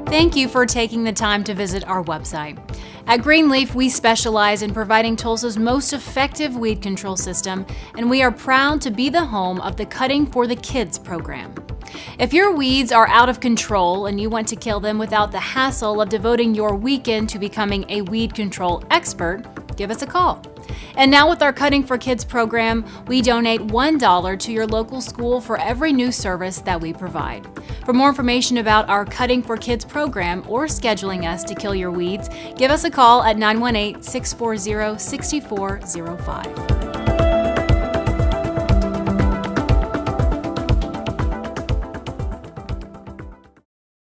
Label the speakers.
Speaker 1: Thank you for taking the time to visit our website. At Greenleaf, we specialize in providing Tulsa's most effective weed control system, and we are proud to be the home of the Cutting for the Kids program. If your weeds are out of control and you want to kill them without the hassle of devoting your weekend to becoming a weed control expert, give us a call. And now with our Cutting for Kids program, we donate $1 to your local school for every new service that we provide. For more information about our Cutting for Kids program or scheduling us to kill your weeds, give us a call at 918-640-6405.